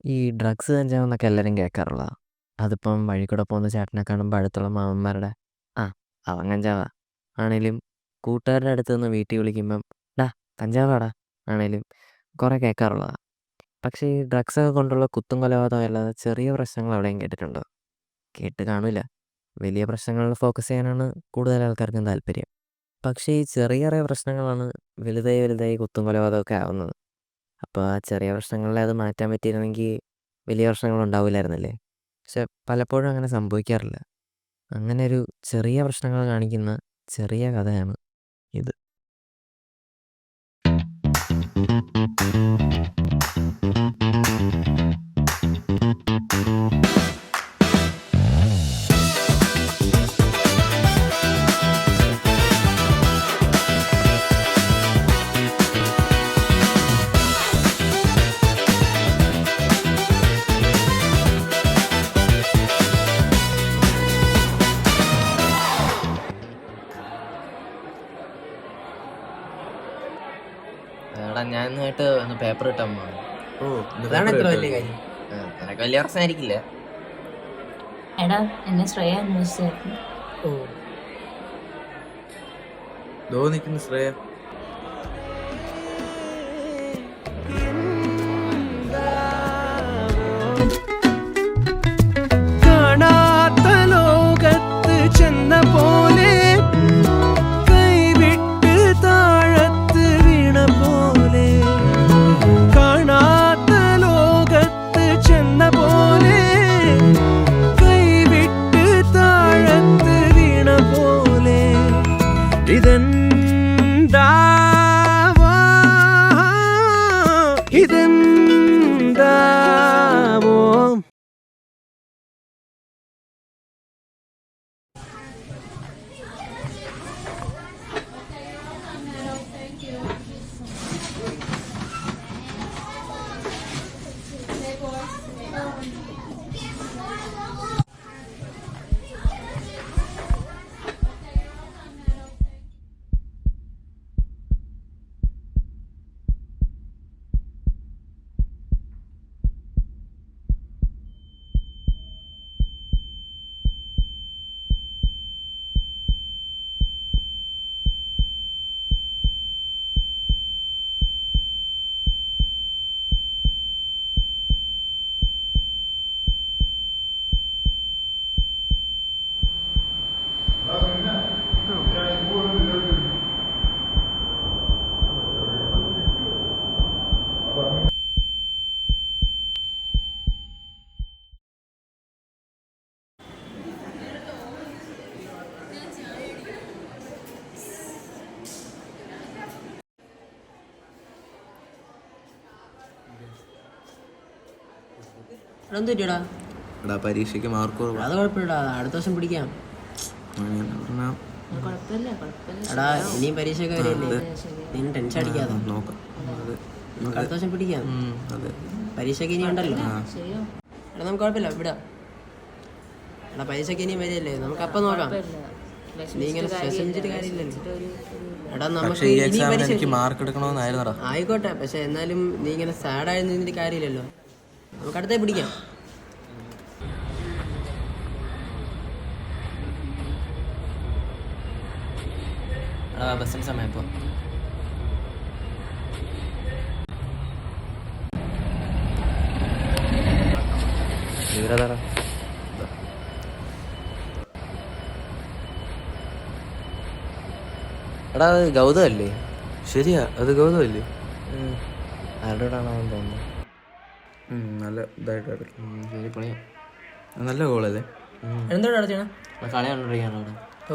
ഈ ഡ്രഗ്സ് കഞ്ചാവെന്നൊക്കെ എല്ലാവരും കേൾക്കാറുള്ളതാ. അതിപ്പം വഴി കൂടെ പോകുന്ന ചേട്ടനെ കാണുമ്പോൾ അടുത്തുള്ള മാമന്മാരുടെ ആ അവൻ കഞ്ചാവാ ആണേലും കൂട്ടുകാരുടെ അടുത്ത് നിന്ന് വീട്ടിൽ വിളിക്കുമ്പം ഡാ കഞ്ചാവാടാ ആണേലും കുറേ കേൾക്കാറുള്ളതാ. പക്ഷേ ഈ ഡ്രഗ്സൊക്കെ കൊണ്ടുള്ള കുത്തും കൊലപാതകം അല്ലാതെ ചെറിയ പ്രശ്നങ്ങൾ എവിടെയും കേട്ടിട്ടുണ്ടോ? കേട്ട് കാണില്ല. വലിയ പ്രശ്നങ്ങളിൽ ഫോക്കസ് ചെയ്യാനാണ് കൂടുതൽ ആൾക്കാർക്കും താല്പര്യം. പക്ഷേ ഈ ചെറിയ ചെറിയ പ്രശ്നങ്ങളാണ് വലുതായി വലുതായി കുത്തും കൊലപാതകമൊക്കെ ആവുന്നത്. അപ്പോൾ ആ ചെറിയ പ്രശ്നങ്ങളെ അത് മാറ്റാൻ പറ്റിയിരുന്നെങ്കിൽ വലിയ പ്രശ്നങ്ങളുണ്ടാവില്ലായിരുന്നല്ലേ. പക്ഷെ പലപ്പോഴും അങ്ങനെ സംഭവിക്കാറില്ല. അങ്ങനെ ഒരു ചെറിയ പ്രശ്നങ്ങൾ കാണിക്കുന്ന ചെറിയ കഥയാണ് ഇത്. എടാ ഞാൻ ഇന്നായിട്ട് ഒന്ന് പേപ്പർ കിട്ടാൻ പോകണം. അതാണ് ഇത്ര വലിയ കാര്യം. നിനക്ക് വലിയ പ്രശ്നമായിരിക്കില്ല. എടാ എന്നെ ശ്രേയ അന്വേഷിച്ചായിരുന്നു. നിൽക്കുന്നു ശ്രേയ. കാണാത്ത ലോകത്ത് ചെന്ന പോലെ കൈവിട്ട് താഴത്ത് വീണ പോലെ, കാണാത്ത ലോകത്ത് ചെന്ന പോലെ കൈവിട്ട് താഴത്ത് വീണ പോലെ, ഇതെന്താവോ ഇതെന്താവോ. എന്ത് പറ്റിയടാ? എടാ പരീക്ഷയ്ക്ക് മാർക്ക് കുറവാ. അത് കുഴപ്പമില്ലടാ, അടുത്ത വർഷം പിടിക്കാം. എടാ ഇനിയും പരീക്ഷയൊക്കെ വരില്ലേ, നീ ടെൻഷൻ അടിക്കാതെ നോക്കാം. നമുക്ക് അടുത്ത വർഷം പിടിക്കാം. അതെ പരീക്ഷയ്ക്ക് ഇനി ഉണ്ടല്ലോ. എടാ നമുക്ക് കുഴപ്പമില്ല വിടാം. എടാ പരീക്ഷയ്ക്ക് ഇനിയും വരില്ലേ, നമുക്ക് അപ്പം നോക്കാം. നീ ഇങ്ങനെ ശ്രമിച്ചിട്ട് കാര്യമില്ലല്ലോ. എടാ നമുക്ക് ഇനിയും പരീക്ഷ മാർക്ക് എടുക്കണമെന്നായിരുന്നടാ. ആയിക്കോട്ടെ, പക്ഷെ എന്നാലും നീ ഇങ്ങനെ സാഡായി നിന്നിട്ട് കാര്യമില്ലല്ലോ. നമുക്ക് അടുത്തേ പിടിക്കാം. എടാ ബസ്സിന് സമയം ഇപ്പോൾ. ഇവരതാ എടാ അത് ഗൗതമല്ലേ? ശരിയാ, അത് ഗൗതമല്ലേ? ആരോടാണെന്ന് തോന്നുന്നു. നല്ല ഇതായിട്ട് ശരി പൊളിയാ. നല്ല ഗോളല്ലേ? എന്തോടാ അടച്ചണ കളി കണ്ടോണ്ടിരിക്കുകയാണ് അവിടെ. ഓ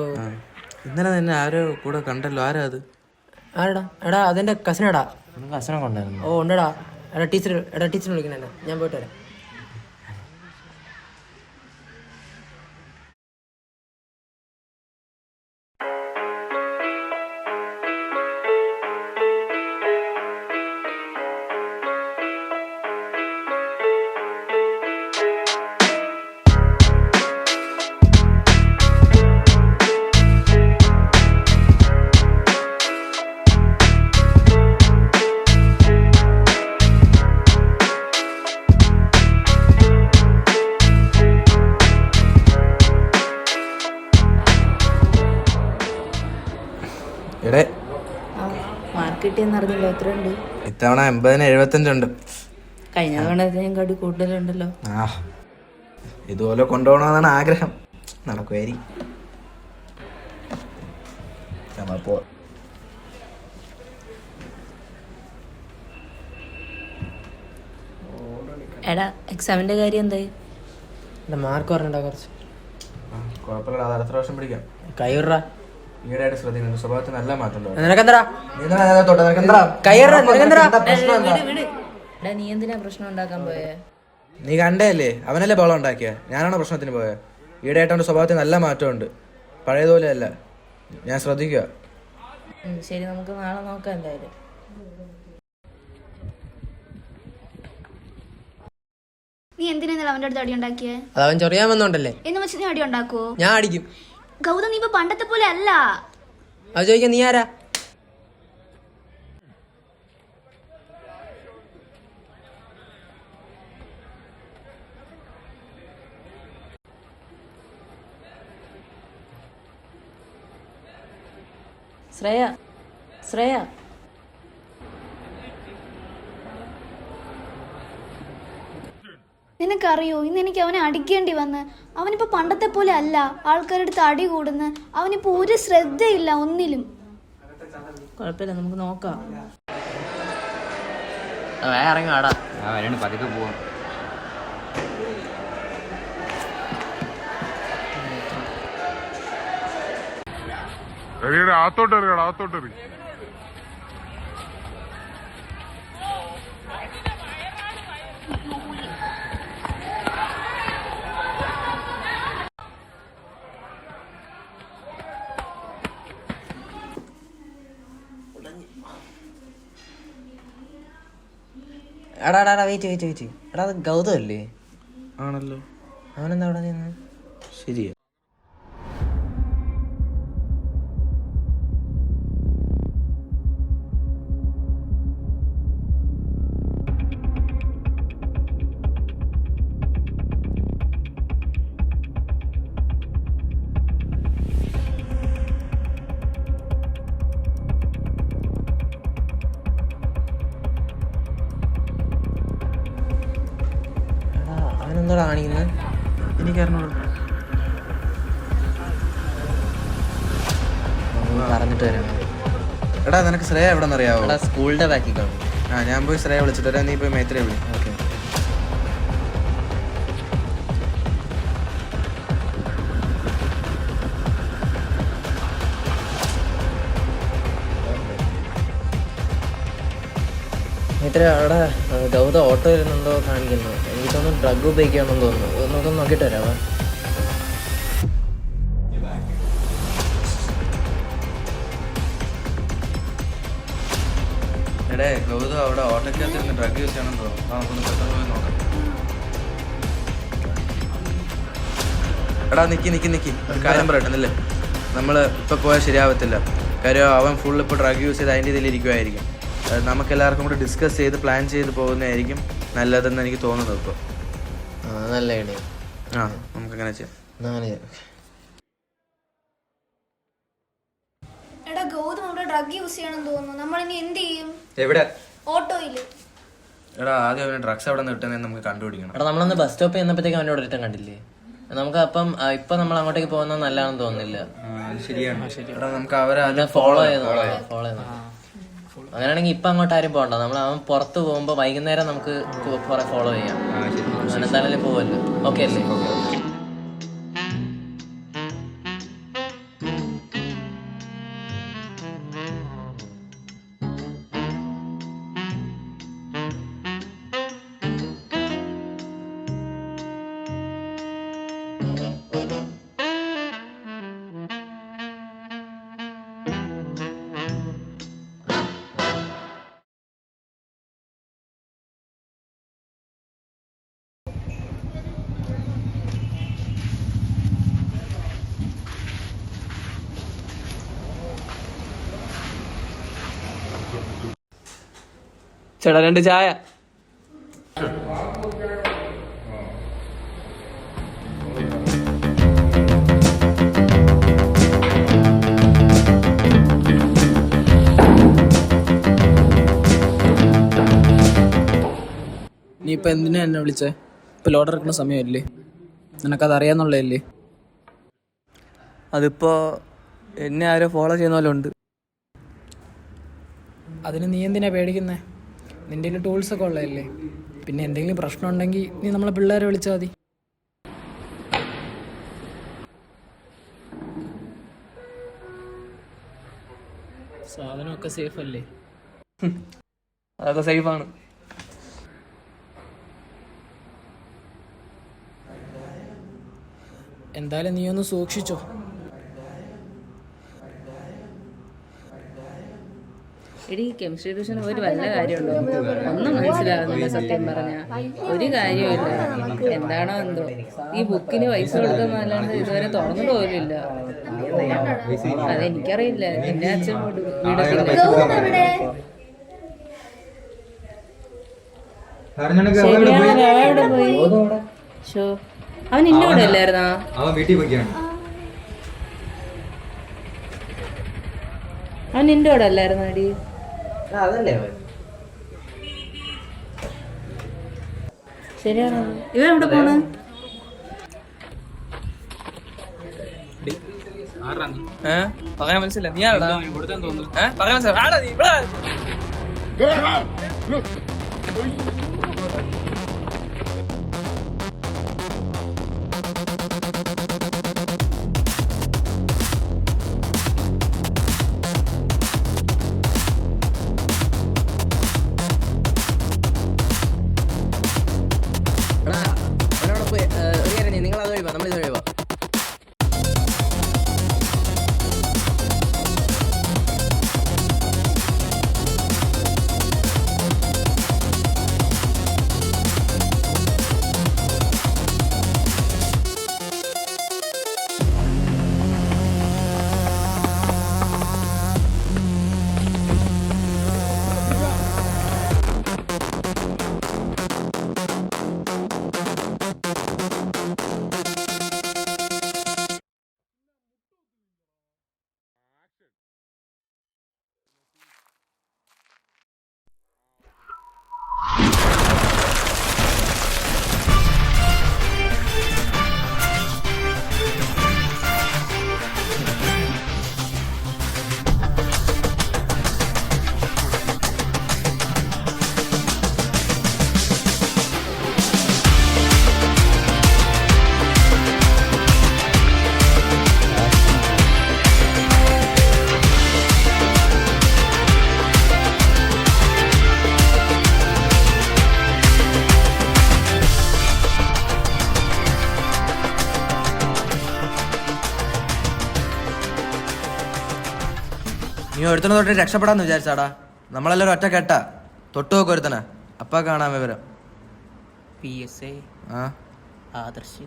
ഇന്നലെ തന്നെ ആരോ കൂടെ കണ്ടല്ലോ, ആരാ അത്? ആരടാ? എടാ അതെൻ്റെ കസിനടാ. നമുക്ക് അച്ഛനൊക്കെ ഉണ്ടായിരുന്നു. ഓ ഉണ്ടടാ. എടാ ടീച്ചർ വിളിക്കണല്ലോ, ഞാൻ പോയിട്ട് വരാം. കിട്ടിയെന്ന് അറിഞ്ഞില്ല. എത്രയുണ്ട്? ഇത്തവണ 80-75 ഉണ്ട്. കഴിഞ്ഞ തവണത്തേയും കടി കൂടുതലുണ്ടല്ലോ. ആ ഇതുപോലെ കൊണ്ടുപോകണമെന്നാണ് ആഗ്രഹം. നടക്കുമായിരിക്കും. പോ. എടാ എക്സാമിന്റെ കാര്യം എന്തായി? മാർക്ക് പറഞ്ഞിട്ടാ കുറച്ച്. കുഴപ്പമില്ല, അത് അടുത്ത പ്രാവശ്യം പിടിക്കാം. കൈവിടറാ. ഈടായിട്ട് ശ്രദ്ധിക്കുന്നു. സ്വഭാവത്തിന് നല്ല മാറ്റം ഉണ്ടാവും. നിനക്കെന്തടാ എടാ നീ എന്തിനാ പ്രശ്നം ഉണ്ടാക്കാൻ പോയേ? നീ കണ്ടേല്ലേ, അവനല്ലേ ബഹളം ഉണ്ടാക്കിയ, ഞാനാണോ പ്രശ്നത്തിന് പോയത്? ഈടായിട്ട് സ്വഭാവത്തിന് നല്ല മാറ്റമുണ്ട്. പഴയതുപോലെ അല്ല. ഞാൻ ശ്രദ്ധിക്കുക. ശരി, നമുക്ക് നാളെ നോക്കാം എന്തായാലും. നീ എന്തിനാ അവന്റെ അടുത്ത് അടി ഉണ്ടാക്കിയേ? അതവൻ ചൊറിയാൻ വന്നോണ്ടല്ലേ. എന്ന് വെച്ച് നീ അടി ഉണ്ടാക്കുവോ? ഞാൻ അടിക്കും. ഗൗതം, നീ ഇപ്പൊ പണ്ടത്തെ പോലെ അല്ല. അത് ചോദിക്കാൻ നീ ആരാ? ശ്രേയ നിനക്കറിയോ, ഇന്ന് എനിക്ക് അവനെ അടിക്കേണ്ടി വന്ന്. അവനിപ്പോ പണ്ടത്തെ പോലെ അല്ല. ആൾക്കാരുടെ അടുത്ത് അടി കൂടുന്നു. അവനിപ്പോ ഒരു ശ്രദ്ധയില്ല ഒന്നിലും. കുഴപ്പമില്ല, നമുക്ക് നോക്കാം. ഇറങ്ങി ആടാ. പതുക്കെ പോവാം. ആത്തോട്ടെറി. എടാ വെയിറ്റ്. എടാ അത് ഗൗതം അല്ലേ? ആണല്ലോ. അവനെന്താ അവിടെ നിന്ന്? ശരിയാ. അവനെന്താ കാണിക്കുന്നത്? എനിക്കറിഞ്ഞോളൂ. പറഞ്ഞിട്ട് വരാം. എടാ നിനക്ക് ശ്രേയ എവിടെ നിന്നറിയാവോ? എടാ സ്കൂളിന്റെ ബാക്കിൽ കാണും. ഞാൻ പോയി ശ്രേയ വിളിച്ചിട്ട് വരാം. നീ പോയി മേത്രയെ വിളി. ഓക്കെ. ഇത്ര അവിടെ ഗൗതം ഓട്ടോ വരുന്നുണ്ടോ കാണിക്കുന്നു. എനിക്ക് തോന്നുന്നു ഡ്രഗ് ഉപയോഗിക്കുകയാണെന്ന് തോന്നുന്നു. നമുക്കൊന്ന് നോക്കിയിട്ട് വരാമോ? എടേ ഗൗതം അവിടെ ഓട്ടോക്കകത്ത് ഡ്രഗ് യൂസ് ചെയ്യണമെന്ന് തോന്നുന്നു. നമുക്കൊന്ന് പെട്ടെന്ന് പോയി നോക്കാം. എടാ നിക്കി ഒരു കാര്യം പറയട്ടെന്നല്ലേ, നമ്മൾ ഇപ്പം പോയാൽ ശരിയാവത്തില്ല. കാര്യം അവൻ ഫുൾ ഇപ്പോൾ ഡ്രഗ് യൂസ് ചെയ്ത് അതിൻ്റെ ഇതിൽ ഇരിക്കുമായിരിക്കും. നമുക്കെല്ലാവർക്കും കൂടി ഡിസ്കസ് ചെയ്ത് പ്ലാൻ ചെയ്ത് പോകുന്നതായിരിക്കും നല്ലതെന്ന് എനിക്ക് തോന്നുന്നത്. ഇപ്പോൾ നല്ല ഐഡിയ. നമുക്കങ്ങനെ ചെയ്യാം. എടാ ഗൗതം അവിടെ ഡ്രഗ് യൂസ് ചെയ്യണമെന്ന് തോന്നുന്നു. നമ്മളിനി എന്ത് ചെയ്യും? എവിടെ? ഓട്ടോയില്. എടാ ആദ്യം അവന് ഡ്രഗ്സ് എവിടെ നിന്ന് കിട്ടുന്നതെന്ന് നമുക്ക് കണ്ടുപിടിക്കണം. എടാ നമ്മളന്ന് ബസ് സ്റ്റോപ്പിൽ ചെന്നപ്പോഴത്തേക്ക് അവൻ്റെ അവിടെ റിട്ടേൺ കണ്ടില്ലേ? നമുക്ക് അപ്പം ഇപ്പൊ നമ്മൾ അങ്ങോട്ടേക്ക് പോകുന്നത് നല്ലതാണെന്ന് തോന്നുന്നില്ല. ശരിയാണ്. എടാ നമുക്ക് അവരെ ഫോളോ ചെയ്ത് അങ്ങനെയാണെങ്കിൽ ഇപ്പൊ അങ്ങോട്ട് ആരും പോകണ്ട. നമ്മൾ അവൻ പുറത്ത് പോകുമ്പോ വൈകുന്നേരം നമുക്ക് കുറെ ഫോളോ ചെയ്യാം. എന്തായാലും പോവല്ലോ. ഓക്കെ അല്ലേ? ചേട്ടാ 2 ചായ. നീ ഇപ്പം എന്തിനാ എന്നെ വിളിച്ചേ? ഇപ്പം ലോഡ് ഇറക്കുന്ന സമയമല്ലേ? നിനക്കത് അറിയാന്നുള്ളതല്ലേ? അതിപ്പോൾ എന്നെ ആരോ ഫോളോ ചെയ്യുന്ന പോലെ ഉണ്ട്. അതിന് നീ എന്തിനാ പേടിക്കുന്നേ? നിൻ്റെ കയ്യിൽ ടൂൾസൊക്കെ ഉള്ളതല്ലേ? പിന്നെ എന്തെങ്കിലും പ്രശ്നം ഉണ്ടെങ്കിൽ നീ നമ്മളെ പിള്ളേരെ വിളിച്ചാൽ മതി. സാധനമൊക്കെ സേഫ് അല്ലേ? അതൊക്കെ സേഫാണ്. എന്തായാലും നീ ഒന്ന് സൂക്ഷിച്ചോ. എടി കെമിസ്ട്രി ട്യൂഷൻ ഒരു വല്ല കാര്യമുണ്ടോ? ഒന്നും മനസ്സിലാകുന്നില്ല സത്യം പറഞ്ഞ. ഒരു കാര്യമില്ല. എന്താണോ എന്തോ ഈ ബുക്കിന് പൈസ കൊടുക്കുന്നല്ലാണ്ട് ഇതുവരെ തുറന്നിട്ട് പോലുമില്ല. അതെനിക്കറിയില്ല. എന്റെ അച്ഛൻ വീടൊക്കെ പോയി. ഷോ അവൻ ഇന്റെ കൂടെ അല്ലായിരുന്നാ? അവൻ നിന്റെ കൂടെ അല്ലായിരുന്നോ അടി? അതല്ലേ ശരിയാണോ? ഇവൻ എവിടെ പോണ്? പറയാൻ മനസ്സില്ല. നീ ആടാ പറയാൻ മനസ്സില. ആടാ നീ ഇവിടെ. നിങ്ങൾ അത് കഴിവാ, നമ്മളിത് കഴിവാ. നീ ഒരുത്തനെ തൊട്ട് രക്ഷപ്പെടാന്ന് വിചാരിച്ചാടാ? നമ്മളെല്ലാവരും ഒറ്റ കെട്ടാ. തൊട്ട് നോക്ക് ഒരുത്തനെ, അപ്പാ കാണാൻ വിവരം. PSA ആ ആദർശ്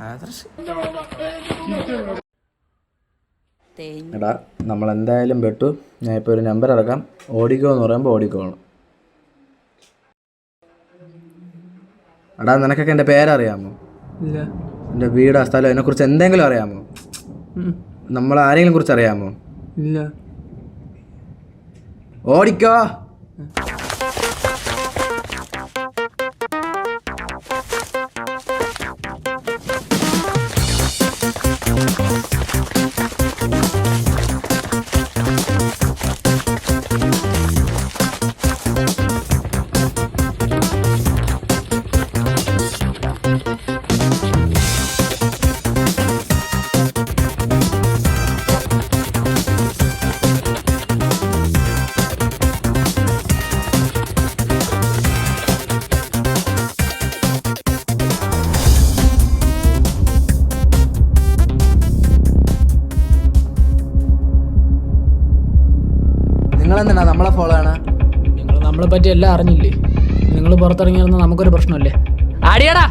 ആദർശ്. എടാ നമ്മളെന്തായാലും പെട്ടു. ഞാൻ ഇപ്പോൾ ഒരു നമ്പർ ഇറക്കാം. ഓടിക്കോ എന്ന് പറയുമ്പോൾ ഓടിക്കോണം. എടാ നിനക്കൊക്കെ എൻ്റെ പേരറിയാമോ? ഇല്ല. എൻ്റെ വീട്, സ്ഥലം, എന്നെക്കുറിച്ച് എന്തെങ്കിലും അറിയാമോ? നമ്മളാരെങ്കിലും കുറിച്ച് അറിയാമോ? ഇല്ല. ഓടിക്കോ. നിങ്ങളെന്താ നമ്മളെ ഫോളോ ആണ്? നിങ്ങൾ നമ്മളെ പറ്റി എല്ലാം അറിഞ്ഞില്ലേ? നിങ്ങൾ പുറത്തിറങ്ങിയിരുന്ന നമുക്കൊരു പ്രശ്നമല്ലേ? ആടിയാടാ.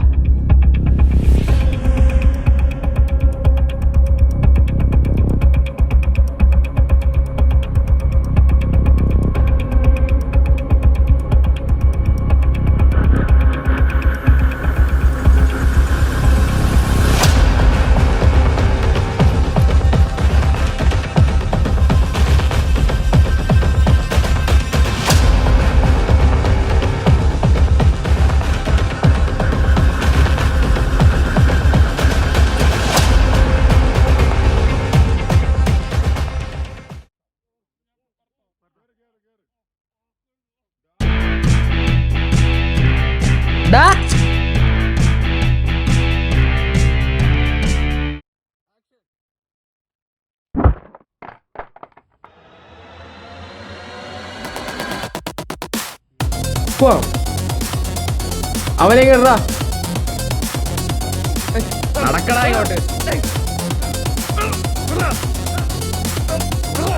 ഡാ അവനെ കേട്ടാ നടക്കടാ ഇങ്ങോട്ട്.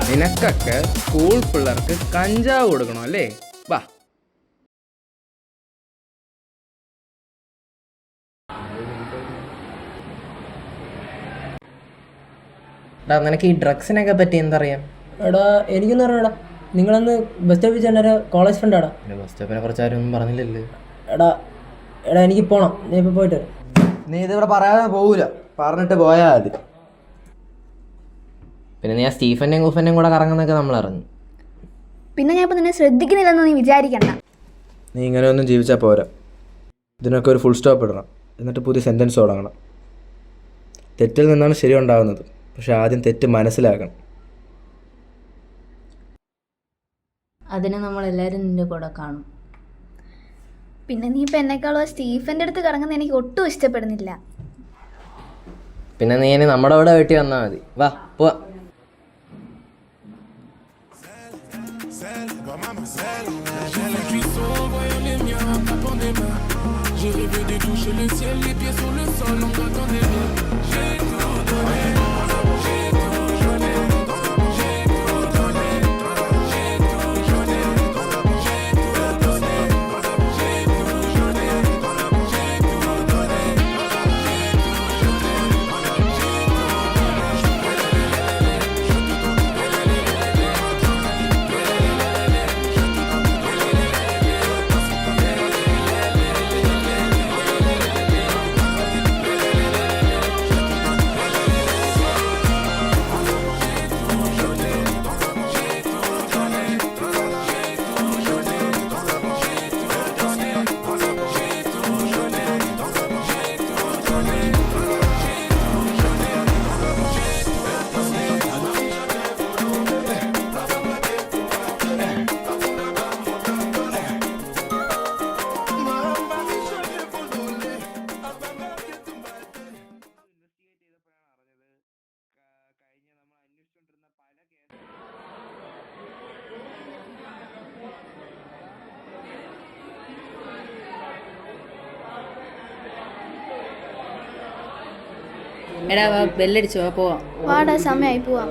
നിനക്കൊക്കെ സ്കൂൾ പിള്ളേർക്ക് കഞ്ചാവ് കൊടുക്കണോ അല്ലേ? വാ. എടാ നിനക്ക് ഈ ഡ്രഗ്സിനൊക്കെ പറ്റി എന്തറിയാം? എടാ എനിക്കൊന്നും അറിയടാ. നിങ്ങളന്ന് ബസ് സ്റ്റോപ്പിൽ ചെന്നൊരു കോളേജ് ഫ്രണ്ടാടാ. ബസ് സ്റ്റോപ്പിനെ കുറിച്ച് ആരും ഒന്നും പറഞ്ഞില്ലല്ലോ. എടാ എടാ എനിക്ക് പോണം, ഞാൻ ഇപ്പോൾ പോയിട്ട് വരാം. നീ ഇതിവിടെ പറയാതെ പോകൂല, പറഞ്ഞിട്ട് പോയാൽ മതി. പിന്നെ നീ ആ സ്റ്റീഫൻ്റെയും കൂഫൻ്റെയും കൂടെ കറങ്ങുന്നൊക്കെ നമ്മൾ അറിഞ്ഞു. പിന്നെ ഞാൻ ഇപ്പം നിന്നെ ശ്രദ്ധിക്കുന്നില്ലെന്ന് നീ വിചാരിക്കണ്ട. നീ ഇങ്ങനെയൊന്നും ജീവിച്ചാൽ പോരാ. ഇതിനൊക്കെ ഒരു ഫുൾ സ്റ്റോപ്പ് ഇടണം, എന്നിട്ട് പുതിയ സെൻറ്റൻസ് തുടങ്ങണം. തെറ്റിൽ നിന്നാണ് ശരി ഉണ്ടാകുന്നത്, പക്ഷെ ആദ്യം തെറ്റ് മനസ്സിലാക്കണം. അതിന് നമ്മളെല്ലാവരും നിന്റെ കൂടെ കാണും. പിന്നെ നീ ഇപ്പം എന്നെക്കാളും ആ സ്റ്റീഫൻ്റെ അടുത്ത് കറങ്ങുന്നത് എനിക്ക് ഒട്ടും ഇഷ്ടപ്പെടുന്നില്ല. പിന്നെ നീ ഇനി നമ്മുടെ ഇവിടെ വീട്ടിൽ വന്നാൽ മതി. വാ പോവാ. എടാ വാ, ബെല്ലടിച്ചു വാ, പോവാം. വാടാ, സമയമായി പോവാം.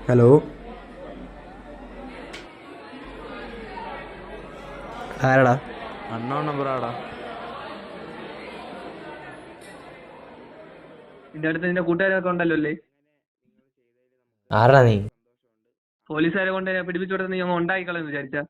ഹലോ, ആരാടാ? അണ്ണോ നമ്പറാടാ. നിന്റെ അടുത്ത് നിന്റെ കൂട്ടുകാരൊക്കെ ഉണ്ടല്ലോ അല്ലേ? ആരാ നീ? പോലീസുകാരെ കൊണ്ട് പിടിപ്പിച്ചു കൊടുത്ത് നീ അങ്ങ് ഉണ്ടായിക്കളെന്ന് വിചാരിച്ചാ?